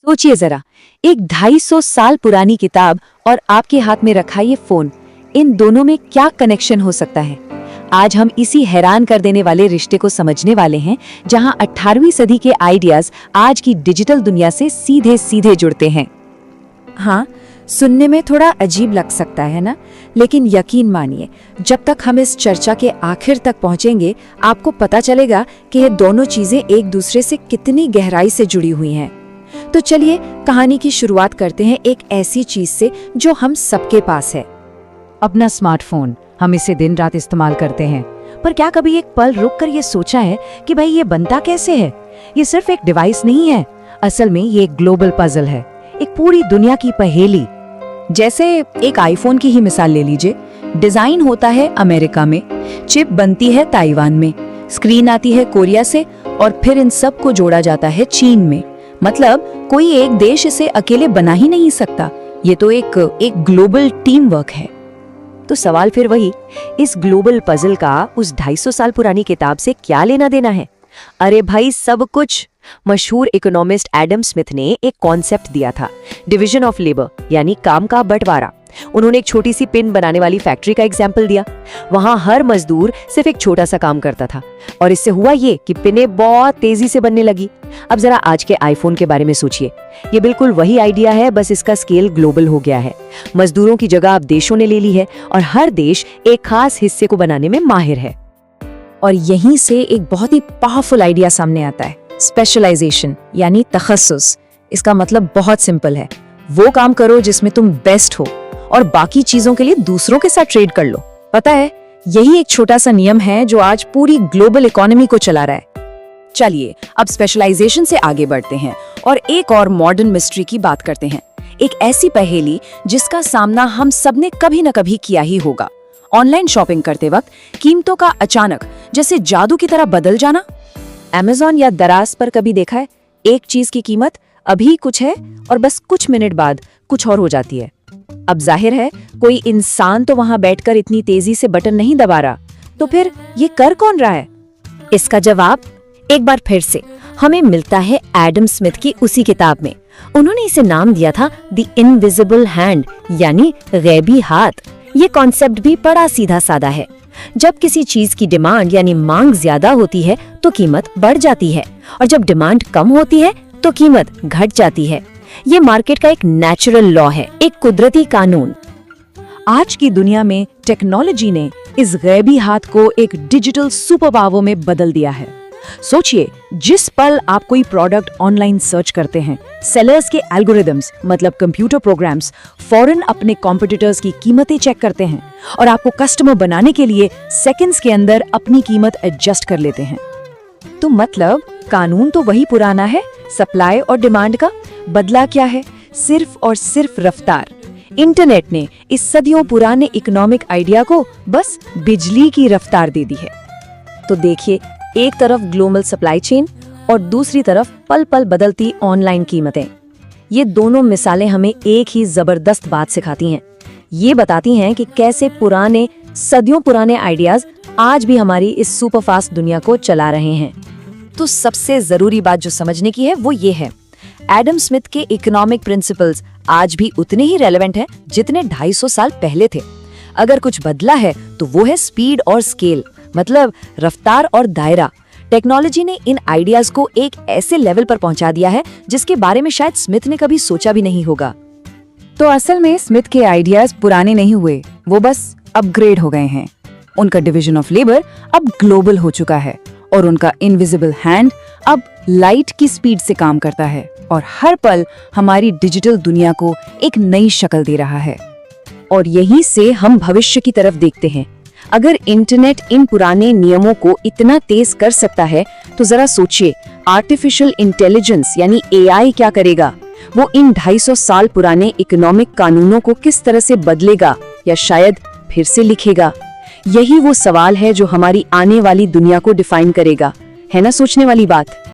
सोचिए जरा, एक 250 साल पुरानी किताब और आपके हाथ में रखा ये फोन, इन दोनों में क्या कनेक्शन हो सकता है। आज हम इसी हैरान कर देने वाले रिश्ते को समझने वाले हैं, जहां 18वीं सदी के आइडियाज आज की डिजिटल दुनिया से सीधे सीधे जुड़ते हैं। हाँ, सुनने में थोड़ा अजीब लग सकता है ना, लेकिन यकीन मानिए, जब तक हम इस चर्चा के आखिर तक पहुंचेंगे, आपको पता चलेगा कि ये दोनों चीजें एक दूसरे से कितनी गहराई से जुड़ी हुई हैं। तो चलिए कहानी की शुरुआत करते हैं एक ऐसी चीज से जो हम सबके पास है, अपना स्मार्टफोन। हम इसे दिन रात इस्तेमाल करते हैं, पर क्या कभी एक पल रुककर ये सोचा है कि भाई ये बनता कैसे है। ये सिर्फ एक डिवाइस नहीं है, असल में ये एक ग्लोबल पजल है, एक पूरी दुनिया की पहेली। जैसे एक आईफोन की ही मिसाल ले लीजिए। डिजाइन होता है अमेरिका में, चिप बनती है ताइवान में, स्क्रीन आती है कोरिया से, और फिर इन सब को जोड़ा जाता है चीन में। मतलब कोई एक देश इसे अकेले बना ही नहीं सकता, ये तो एक ग्लोबल टीम वर्क है। तो सवाल फिर वही, इस ग्लोबल पजल का उस 250 साल पुरानी किताब से क्या लेना देना है? अरे भाई, सब कुछ। मशहूर इकोनॉमिस्ट एडम स्मिथ ने एक कॉन्सेप्ट दिया था, डिवीजन ऑफ लेबर, यानी काम का बंटवारा। उन्होंने एक छोटी सी पिन बनाने वाली फैक्ट्री का एग्जाम्पल दिया। वहां हर मजदूर सिर्फ एक छोटा सा काम करता था, और इससे हुआ ये कि पिनें बहुत तेजी से बनने लगी। अब जरा आज के आईफोन के बारे में सोचिए, ये बिल्कुल वही आइडिया है, बस इसका स्केल ग्लोबल हो गया है। मजदूरों की जगह अब देशों ने ले ली है, और हर देश एक खास हिस्से को बनाने में माहिर है। और यहीं से एक बहुत ही पावरफुल आइडिया सामने आता है, स्पेशलाइजेशन यानी तखस्सुस। इसका मतलब बहुत सिंपल है, वो काम करो जिसमें तुम बेस्ट हो, और बाकी चीजों के लिए दूसरों के साथ ट्रेड कर लो। पता है, यही एक छोटा सा नियम है जो आज पूरी ग्लोबल इकोनॉमी को चला रहा है। चलिए अब स्पेशलाइजेशन से आगे बढ़ते हैं और एक और मॉडर्न मिस्ट्री की बात करते हैं। एक ऐसी पहेली जिसका सामना हम सबने कभी न कभी किया ही होगा। ऑनलाइन शॉपिंग करते वक्त कीमतों का अचानक जैसे जादू की तरह बदल जाना। अमेज़न या दराज पर कभी देखा है, एक चीज की कीमत अभी कुछ है और बस कुछ मिनट बाद कुछ और हो जाती है। अब जाहिर है कोई इंसान तो वहां बैठकर इतनी तेजी से बटन नहीं दबा रहा, तो फिर ये कर कौन रहा है? इसका जवाब एक बार फिर से हमें मिलता है एडम स्मिथ की उसी किताब में। उन्होंने इसे नाम दिया था द इनविजिबल हैंड, यानी गैबी हाथ। ये कॉन्सेप्ट भी बड़ा सीधा साधा है। जब किसी चीज की डिमांड यानी मांग ज्यादा होती है तो कीमत बढ़ जाती है, और जब डिमांड कम होती है तो कीमत घट जाती है। ये मार्केट का एक नेचुरल लॉ है, एक कुदरती कानून। आज की दुनिया में टेक्नोलॉजी ने इस गैबी हाथ को एक डिजिटल सुपर पावर में बदल दिया है। सोचिए, जिस पल आप कोई प्रोडक्ट ऑनलाइन सर्च करते हैं, सेलर्स के एल्गोरिदम्स मतलब कंप्यूटर प्रोग्राम्स फौरन अपने कॉम्पिटिटर्स की कीमतें चेक करते हैं, और आपको कस्टमर बनाने के लिए सेकंड्स के अंदर अपनी कीमत एडजस्ट कर लेते हैं। तो मतलब कानून तो वही पुराना है, सप्लाई और डिमांड का। बदला क्या है? सिर्फ और सिर्फ रफ्तार। इंटरनेट ने इस सदियों पुराने इकोनॉमिक आइडिया को बस बिजली की रफ्तार दे दी है। तो देखिए, एक तरफ ग्लोबल सप्लाई चेन और दूसरी तरफ पल पल बदलती ऑनलाइन कीमतें। ये दोनों मिसालें हमें एक ही जबरदस्त बात सिखाती हैं। ये बताती हैं कि कैसे पुराने, सदियों पुराने आइडियाज आज भी हमारी इस सुपरफास्ट दुनिया को चला रहे हैं। तो सबसे जरूरी बात जो समझने की है वो ये है, एडम स्मिथ के इकोनॉमिक प्रिंसिपल्स आज भी उतने ही रेलेवेंट हैं जितने 250 साल पहले थे। अगर कुछ बदला है तो वो है स्पीड और स्केल, मतलब रफ्तार और दायरा। टेक्नोलॉजी ने इन आइडियाज को एक ऐसे लेवल पर पहुंचा दिया है जिसके बारे में शायद स्मिथ ने कभी सोचा भी नहीं होगा। तो असल में स्मिथ के आइडियाज पुराने नहीं हुए, वो बस अपग्रेड हो गए हैं। उनका डिवीजन ऑफ लेबर अब ग्लोबल हो चुका है, और उनका इनविजिबल हैंड अब लाइट की स्पीड से काम करता है, और हर पल हमारी डिजिटल दुनिया को एक नई शक्ल दे रहा है। और यहीं से हम भविष्य की तरफ देखते हैं। अगर इंटरनेट इन पुराने नियमों को इतना तेज कर सकता है, तो जरा सोचिए, आर्टिफिशियल इंटेलिजेंस यानी एआई क्या करेगा? वो इन 250 साल पुराने इकोनॉमिक कानूनों को किस तरह से बदलेगा, या शायद फिर से लिखेगा? यही वो सवाल है जो हमारी आने वाली दुनिया को डिफाइन करेगा। है ना सोचने वाली बात?